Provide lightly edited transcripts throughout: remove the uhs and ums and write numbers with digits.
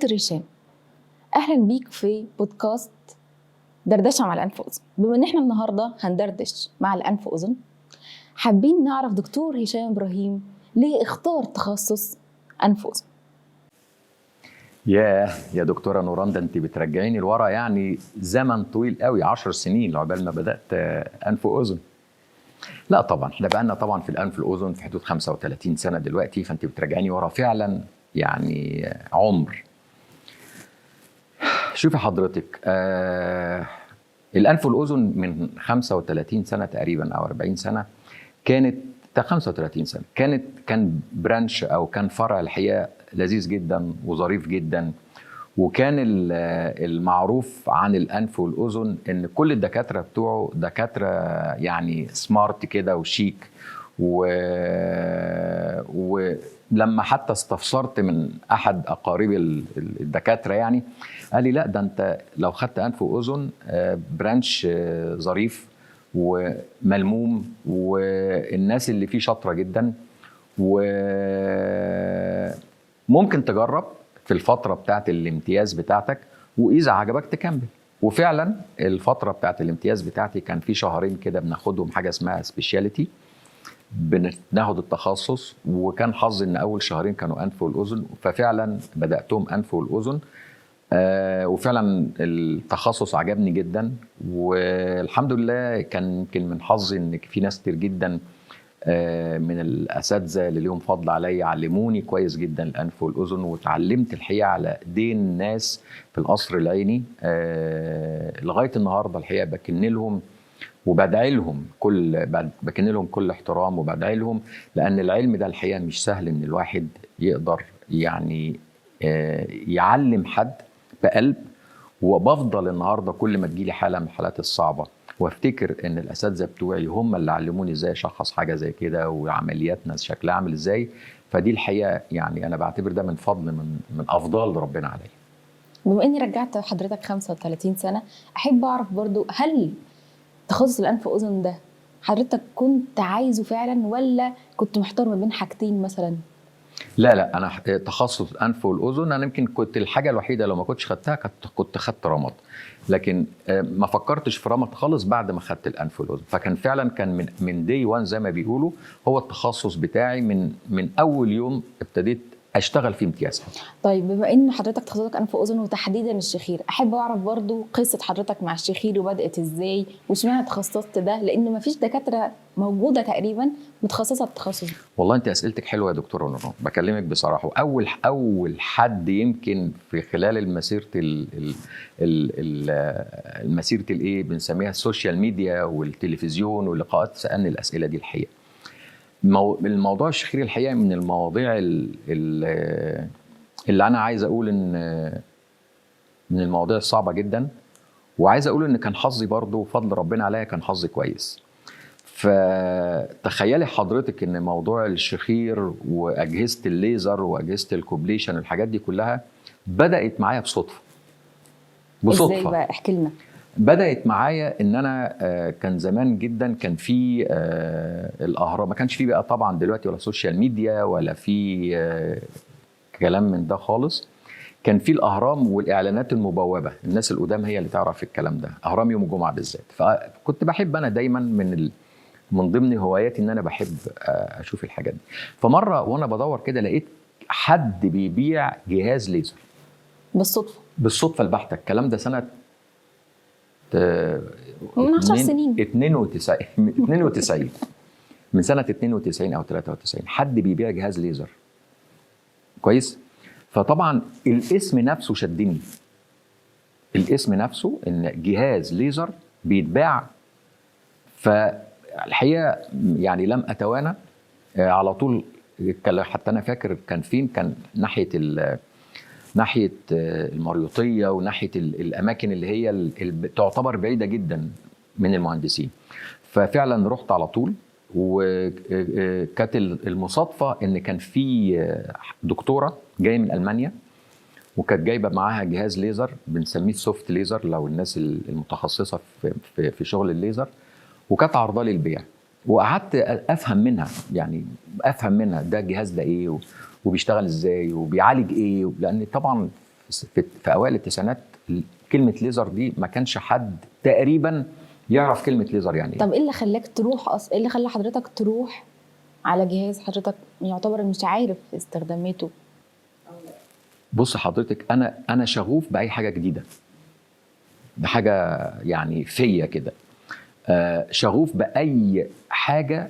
دكتور هشام، اهلا بيك في بودكاست دردشه مع الانف واذن. بما ان احنا النهارده هندردش مع الانف واذن، حابين نعرف دكتور هشام ابراهيم ليه اختار تخصص انف واذن. يا دكتورة نوران، ده انت بترجعيني لورا يعني زمن طويل قوي، 10 سنين عقبال ما بدأت أنف وأذن. لا طبعا احنا بقالنا طبعا في الأنف والأذن في حدود 35 سنة دلوقتي، فانت بترجعيني ورا فعلا يعني عمر. شوفي حضرتك، الأنف والأذن من 35 سنة تقريبا أو 40 سنة كانت 35 سنة كان برانش أو كان فرع الحقيقة لذيذ جدا وظريف جدا. وكان المعروف عن الأنف والأذن إن كل الدكاترة بتوعه دكاترة يعني سمارت كده وشيك. ولما حتى استفسرت من أحد أقارب الدكاترة يعني قال لي لا، ده أنت لو خدت أنف وأذن برانش ظريف وملموم، والناس اللي فيه شاطرة جدا، وممكن تجرب في الفترة بتاعت الامتياز بتاعتك، وإذا عجبك تكمل. وفعلا الفترة بتاعت الامتياز بتاعتي كان في شهرين كده بناخدهم حاجة اسمها سبيشاليتي، بناخد التخصص. وكان حظي ان اول شهرين كانوا انف والاذن، ففعلا بداتهم انف والاذن. وفعلا التخصص عجبني جدا، والحمد لله كان يمكن من حظي ان في ناس كتير جدا من الاساتذه اللي ليهم فضل عليا علموني كويس جدا الانف والاذن، وتعلمت الحقيقه على ايدين ناس في القصر العيني لغايه النهارده. الحقيقه بكن لهم وبدعي لهم بكن لهم كل احترام وبدعي لهم، لان العلم ده الحقيقه مش سهل ان الواحد يقدر يعني يعلم حد بقلب. وبفضل النهارده كل ما تجيلي حاله من الحالات الصعبه وافتكر ان الاساتذه بتوعي هم اللي علموني ازاي اشخص حاجه زي كده وعملياتنا شكلها عامل ازاي. فدي الحقيقه يعني انا بعتبر ده من فضل من افضال ربنا عليا. بما اني رجعت حضرتك 35 سنه، احب اعرف برضو، هل تخصص الانف واذن ده حضرتك كنت عايزه فعلا ولا كنت محتار ما بين حاجتين مثلا؟ لا انا تخصص الانف والاذن انا يمكن كنت الحاجه الوحيده لو ما كنتش خدتها كنت خدت رمد، لكن ما فكرتش في رمد خالص بعد ما خدت الانف والاذن. فكان فعلا كان من دي وان زي ما بيقولوا هو التخصص بتاعي من اول يوم ابتديت اشتغل في امتياز. طيب بما ان حضرتك تخصصك انف واذن وتحديدا الشخير، احب اعرف برضو قصه حضرتك مع الشخير وبدات ازاي واشمعنى تخصصت ده، لان مفيش دكاتره موجوده تقريبا متخصصه بالتخصص ده. والله انت اسئلتك حلوه يا دكتوره نوران، بكلمك بصراحه. اول حد يمكن في خلال المسيره الايه بنسميها السوشيال ميديا والتلفزيون واللقاءات سالني الاسئله دي. الحقيقه الموضوع الشخيري الحقيقه من المواضيع اللي انا عايز اقول ان من المواضيع الصعبه جدا، وعايز اقول ان كان حظي برضو فضل ربنا عليا، كان حظي كويس. فتخيلي حضرتك ان موضوع الشخير واجهزه الليزر واجهزه الكوبليشن الحاجات دي كلها بدات معايا بصدفه. ازاي بقى؟ احكي لنا. بدأت معايا ان انا كان زمان جدا كان في الاهرام، ما كانش في بقى طبعا دلوقتي ولا سوشيال ميديا ولا في كلام من ده خالص. كان في الاهرام والاعلانات المبوبه، الناس القدام هي اللي تعرف الكلام ده، اهرام يوم الجمعه بالذات. فكنت بحب انا دايما من ضمن هواياتي ان انا بحب اشوف الحاجات دي. فمره وانا بدور كده لقيت حد بيبيع جهاز ليزر بالصدفه البحته. الكلام ده سنه من 10 سنين 92 من سنه 92 او 93 حد بيبيع جهاز ليزر كويس. فطبعا الاسم نفسه شدني، الاسم نفسه ان جهاز ليزر بيتباع. فالحقيقه يعني لم اتوانى على طول. حتى انا فاكر كان فين، كان ناحيه المريوطيه وناحيه الاماكن اللي هي تعتبر بعيده جدا من المهندسين. ففعلا رحت على طول، وكانت المصادفه ان كان في دكتوره جايه من المانيا وكانت جايبه معاها جهاز ليزر بنسميه سوفت ليزر لو الناس المتخصصه في شغل الليزر، وكانت عارضه لي البيع. وقعدت افهم منها ده الجهاز ده ايه وبيشتغل ازاي وبيعالج ايه، لان طبعا في اوائل التسعينات كلمه ليزر دي ما كانش حد تقريبا يعرف كلمه ليزر يعني ايه. طب ايه اللي خلاك تروح ايه اللي خلى حضرتك تروح على جهاز حضرتك يعتبر مش عارف استخداماته؟ بص حضرتك، انا شغوف باي حاجه جديده، بحاجه يعني فيا كده. شغوف باي حاجه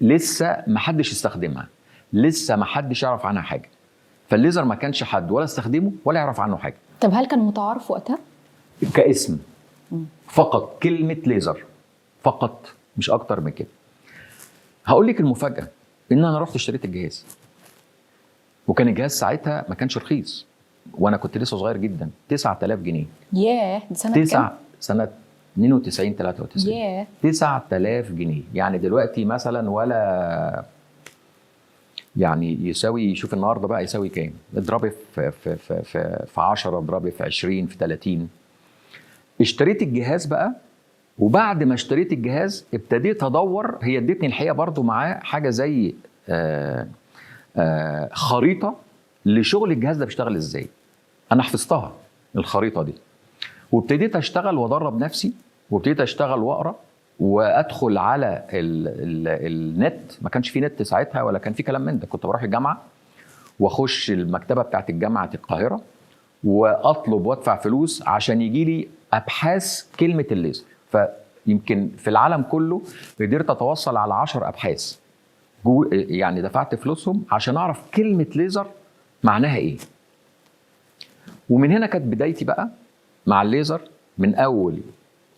لسه ما حدش استخدمها، لسه ما حدش يعرف عنها حاجه. فالليزر ما كانش حد ولا استخدمه ولا يعرف عنه حاجه. طب هل كان متعارف وقتها؟ كاسم فقط، كلمه ليزر فقط، مش اكتر من كده. هقول لك المفاجاه ان انا رحت اشتريت الجهاز، وكان الجهاز ساعتها ما كانش رخيص، وانا كنت لسه صغير جدا. 9000 جنيه. ياه، دي سنه كام؟ سنه 92 93. ياه. 9000 جنيه يعني دلوقتي مثلا ولا يعني يساوي، شوف النهارده بقى يساوي كام؟ اضربي في 10، اضربي في 20، في 30. اشتريت الجهاز بقى، وبعد ما اشتريت الجهاز ابتديت ادور. هي ادتني الحقيقه برضو معاه حاجه زي خريطه لشغل الجهاز ده بيشتغل ازاي. انا حفظتها الخريطه دي، وابتديت اشتغل وادرب نفسي، وابتديت اشتغل واقرا وادخل على النت. ما كانش في نت ساعتها ولا كان في كلام من ده. كنت بروح الجامعه واخش المكتبه بتاعت جامعه القاهره واطلب وادفع فلوس عشان يجي لي ابحاث كلمه الليزر. فيمكن في العالم كله قدرت اتوصل على 10 ابحاث يعني دفعت فلوسهم عشان اعرف كلمه ليزر معناها ايه. ومن هنا كانت بدايتي بقى مع الليزر، من اول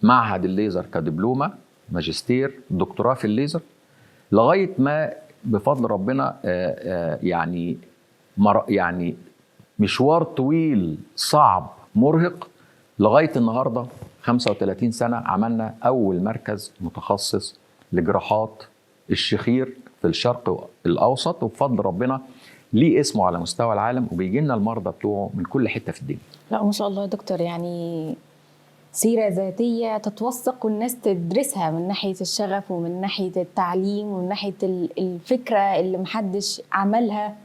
معهد الليزر كدبلومه، ماجستير، دكتوراه في الليزر، لغايه ما بفضل ربنا يعني مشوار طويل صعب مرهق لغايه النهارده 35 سنه. عملنا اول مركز متخصص لجراحات الشخير في الشرق الاوسط، وبفضل ربنا ليه اسمه على مستوى العالم، وبيجي لنا المرضى بتوعه من كل حته في الدنيا. لا ما شاء الله يا دكتور، يعني سيرة ذاتية تتوثق والناس تدرسها من ناحية الشغف ومن ناحية التعليم ومن ناحية الفكرة اللي محدش عملها.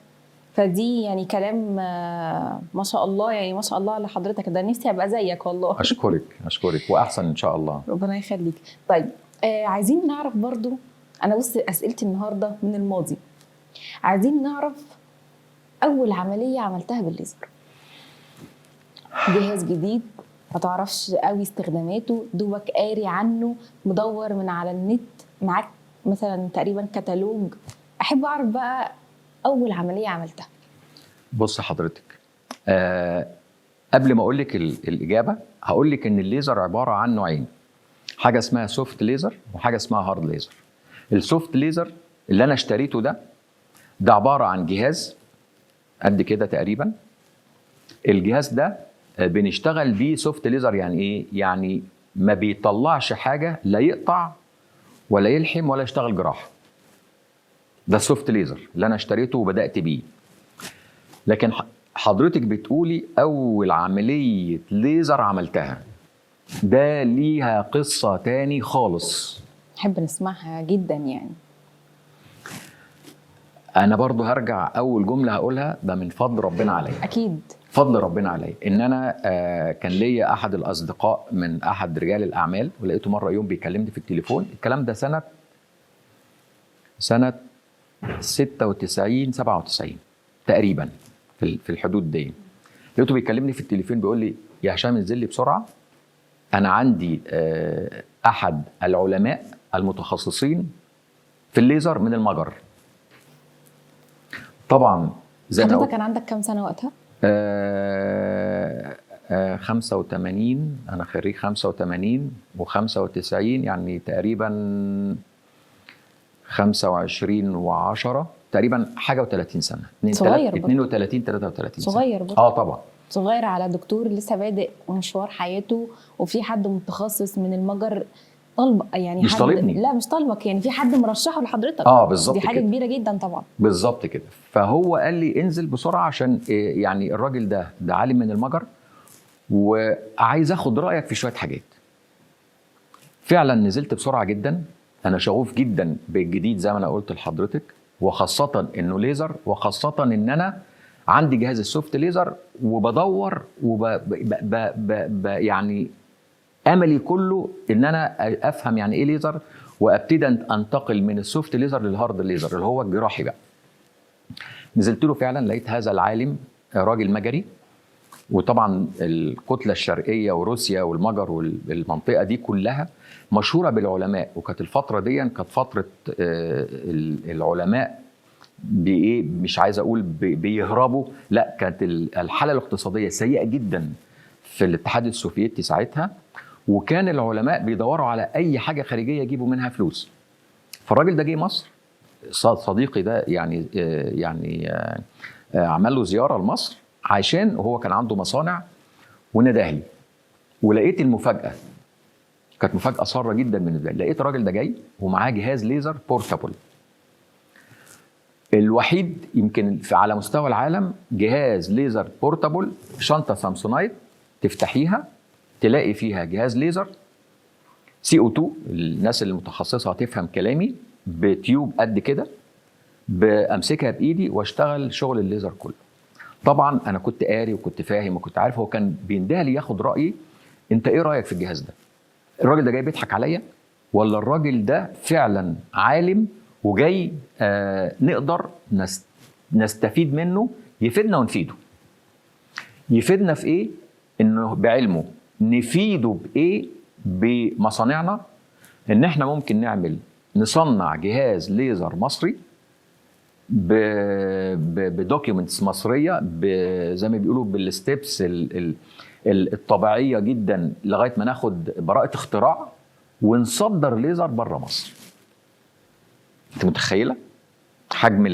فدي يعني كلام ما شاء الله، يعني ما شاء الله على حضرتك. ده نفسي ابقى زيك والله. اشكرك واحسن ان شاء الله. ربنا يخليك. طيب عايزين نعرف برضو، انا بص اسئلتي النهارده من الماضي، عايزين نعرف اول عملية عملتها بالليزر. جهاز جديد ما تعرفش قوي استخداماته، دوبك قاري عنه، مدور من على النت، معاك مثلا تقريبا كتالوج. احب اعرف بقى اول عمليه عملتها. بص حضرتك، قبل ما اقول لك الاجابه هقول لك ان الليزر عباره عن نوعين، حاجه اسمها سوفت ليزر وحاجه اسمها هارد ليزر. السوفت ليزر اللي انا اشتريته ده عباره عن جهاز قد كده تقريبا. الجهاز ده بنشتغل بيه سوفت ليزر. يعني ايه؟ يعني ما بيطلعش حاجه، لا يقطع ولا يلحم ولا يشتغل جراحه. ده السوفت ليزر اللي انا اشتريته وبدات بيه. لكن حضرتك بتقولي اول عمليه ليزر عملتها، ده ليها قصه تاني خالص. نحب نسمعها جدا يعني. انا برضو هرجع اول جمله هقولها، ده من فضل ربنا عليا. اكيد فضل ربنا عليا ان انا كان ليا احد الاصدقاء من احد رجال الاعمال، ولقيته مره يوم بيكلمني في التليفون. الكلام ده سنه 96 97 تقريبا، في الحدود دي. لقيته بيكلمني في التليفون بيقول لي يا هشام انزل لي بسرعه، انا عندي احد العلماء المتخصصين في الليزر من المجر. طبعا زي ما حضرتك كان عندك كام سنه وقتها؟ 85. انا خريج 85 و95 يعني تقريبا 25 و10 تقريبا حاجه و30 سنه. صغير 32 33 سنه. صغير برضه. طبعا صغير على دكتور لسه بادئ مشوار حياته، وفي حد متخصص من المجر طالبه يعني. مش طالبني، لا مش طالبك، يعني في حد مرشحه لحضرتك. بالظبط. دي حاجه كده كبيره جدا طبعا. بالظبط كده. فهو قال لي انزل بسرعه عشان يعني الراجل ده عالم من المجر، وعايز اخد رايك في شويه حاجات. فعلا نزلت بسرعه جدا. انا شغوف جدا بالجديد زي ما انا قلت لحضرتك، وخاصه انه ليزر، وخاصه ان انا عندي جهاز السوفت ليزر وبدور يعني املي كله ان انا افهم يعني ايه ليزر، وابتدي انتقل من السوفت ليزر للهارد ليزر اللي هو الجراحي بقى. نزلت له فعلا، لقيت هذا العالم راجل مجري، وطبعا الكتله الشرقيه وروسيا والمجر والمنطقه دي كلها مشهوره بالعلماء، وكانت الفتره دي كانت فتره العلماء بايه، مش عايز اقول بيهربوا، لا كانت الحاله الاقتصاديه سيئه جدا في الاتحاد السوفيتي ساعتها، وكان العلماء بيدوروا على اي حاجه خارجيه يجيبوا منها فلوس. فالراجل ده جه مصر، صديقي ده يعني عمل له زياره لمصر عشان هو كان عنده مصانع، ونداه لي، ولقيت المفاجاه كانت مفاجاه ساره جدا بالنسبه لي. لقيت الراجل ده جاي ومعاه جهاز ليزر بورتابل، الوحيد يمكن على مستوى العالم، جهاز ليزر بورتابل، شنطه سامسونايت تفتحيها تلاقي فيها جهاز ليزر CO2، الناس المتخصصه هتفهم كلامي، بتيوب قد كده، بامسكها بايدي واشتغل شغل الليزر كله. طبعا انا كنت قاري وكنت فاهم وكنت عارف، هو كان بينده لي ياخد رايي، انت ايه رايك في الجهاز ده؟ الراجل ده جاي بيضحك عليا ولا الراجل ده فعلا عالم وجاي نقدر نستفيد منه، يفيدنا ونفيده. يفيدنا في ايه؟ انه بعلمه نفيده بايه؟ بمصانعنا، ان احنا ممكن نصنع جهاز ليزر مصري بدوكيومنتس مصريه، زي ما بيقولوا بالستبس الطبيعيه جدا، لغايه ما ناخد براءه اختراع ونصدر ليزر بره مصر. انت متخيله حجم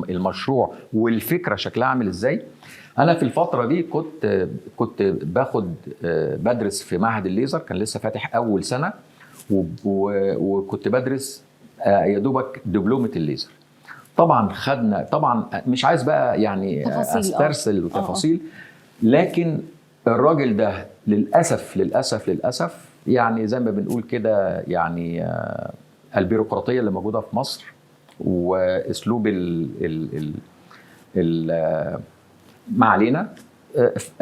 المشروع والفكره شكلها عامل ازاي؟ انا في الفتره دي كنت بدرس في معهد الليزر، كان لسه فاتح اول سنه، وكنت بدرس يا دوبك دبلومه الليزر. طبعا مش عايز بقى يعني استرسل تفاصيل، لكن الراجل ده للاسف يعني زي ما بنقول كده، يعني البيروقراطيه اللي موجوده في مصر واسلوب ما علينا،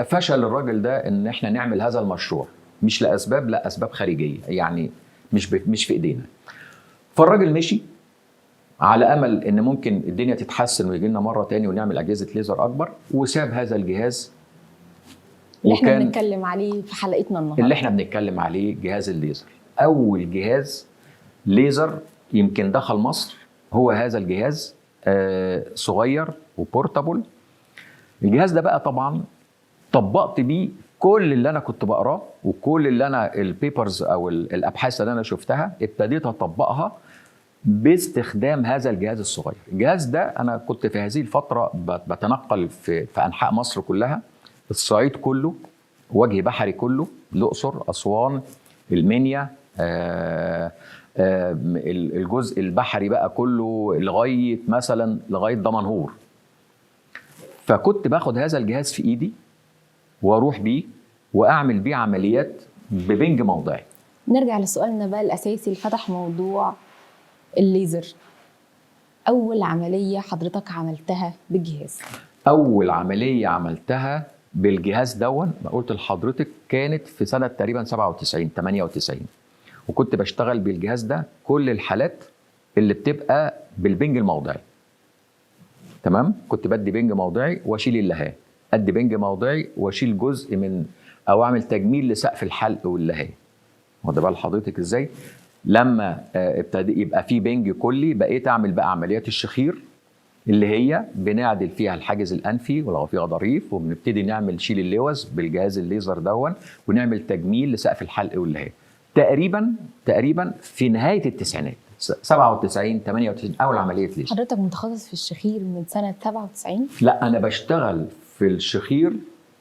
فشل الراجل ده ان احنا نعمل هذا المشروع، مش لاسباب، لا اسباب خارجيه، يعني مش في ايدينا. فالراجل مشي على امل ان ممكن الدنيا تتحسن ويجي لنا مره تاني ونعمل اجهزه ليزر اكبر، وساب هذا الجهاز اللي احنا بنتكلم عليه في حلقتنا النهارده، اللي احنا بنتكلم عليه جهاز الليزر. اول جهاز ليزر يمكن دخل مصر هو هذا الجهاز، صغير وبورتابل. الجهاز ده بقى طبعا طبقت بيه كل اللي انا كنت بقراه، وكل اللي انا البيبرز او الابحاث اللي انا شفتها ابتديت اطبقها باستخدام هذا الجهاز الصغير. الجهاز ده انا كنت في هذه الفتره بتنقل في انحاء مصر كلها، الصعيد كله، وجه بحري كله، الاقصر، اسوان، المنيا، الجزء البحري بقى كله لغايه دمنهور. فكنت باخد هذا الجهاز في ايدي واروح بيه واعمل بيه عمليات ببنج موضعي. نرجع لسؤالنا بقى الاساسي اللي فتح موضوع الليزر. اول عمليه حضرتك عملتها بالجهاز؟ اول عمليه عملتها بالجهاز دون، ما قلت لحضرتك، كانت في سنه تقريبا 97 98، وكنت بشتغل بالجهاز ده كل الحالات اللي بتبقى بالبنج الموضعي. تمام، كنت بدي بنج موضعي واشيل اللهاه، ادي بنج موضعي واشيل جزء من، او اعمل تجميل لسقف الحلق واللهاه. واخد بال حضرتك ازاي؟ لما ابتدى يبقى في بنج كلي، بقيت اعمل بقى عمليات الشخير، اللي هي بنعدل فيها الحاجز الانفي ولو في غضاريف، وبنبتدي نعمل شيل اللوز بالجهاز الليزر دون، ونعمل تجميل لسقف الحلق واللهاه. تقريبا في نهايه التسعينات، 97 98 اول عمليه ليزر. حضرتك متخصص في الشخير من سنه 97؟ لا، انا بشتغل في الشخير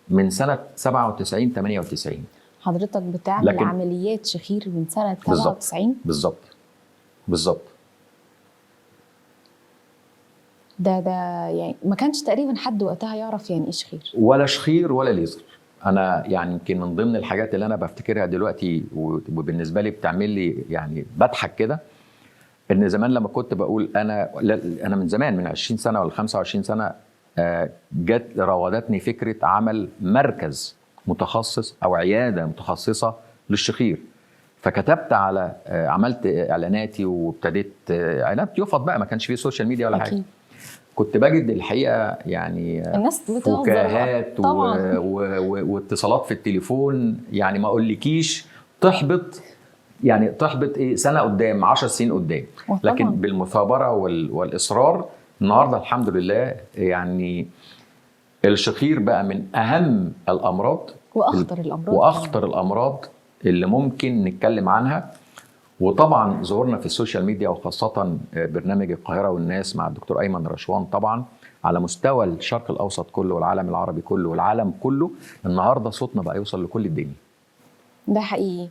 من سنه 97 98. حضرتك بتعمل عمليات شخير من سنه 97؟ بالظبط. ده يعني ما كانش تقريبا حد وقتها يعرف يعني ايه شخير، ولا شخير ولا ليزر. انا يعني يمكن من ضمن الحاجات اللي انا بفتكرها دلوقتي وبالنسبه لي بتعمل لي يعني بضحك كده، ان زمان لما كنت بقول انا من زمان، من 20 سنه ولا 25 سنه، جت راودتني فكره عمل مركز متخصص او عياده متخصصه للشخير. فكتبت على عملت اعلاناتي وابتديت اعلانات يفض بقى، ما كانش فيه سوشيال ميديا ولا حاجه. كنت بجد الحقيقه يعني الناس فكاهات واتصالات في التليفون، يعني ما اقولكيش تحبط، يعني تحبط ايه سنه قدام 10 سنين قدام. لكن بالمثابره والاصرار النهارده الحمد لله يعني الشخير بقى من اهم الامراض واخطر الامراض اللي ممكن نتكلم عنها. وطبعا ظهورنا في السوشيال ميديا وخاصه برنامج القاهره والناس مع الدكتور ايمن رشوان طبعا على مستوى الشرق الاوسط كله والعالم العربي كله والعالم كله، النهارده صوتنا بقى يوصل لكل الدنيا. ده حقيقي.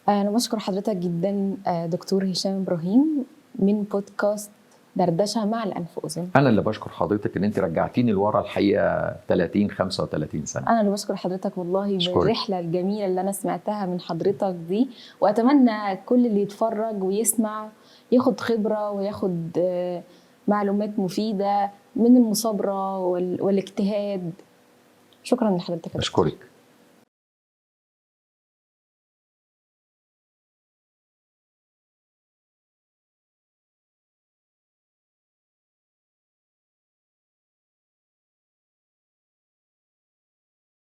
انا بشكر حضرتك جدا دكتور هشام ابراهيم من بودكاست دردشه مع الانف واذن. انا اللي بشكر حضرتك ان انت رجعتيني لورا الحقيقه 35 سنه. انا اللي بشكر حضرتك والله بالرحله الجميله اللي انا سمعتها من حضرتك دي، واتمنى كل اللي يتفرج ويسمع ياخد خبره وياخد معلومات مفيده من المثابره والاجتهاد. شكرا لحضرتك. اشكرك.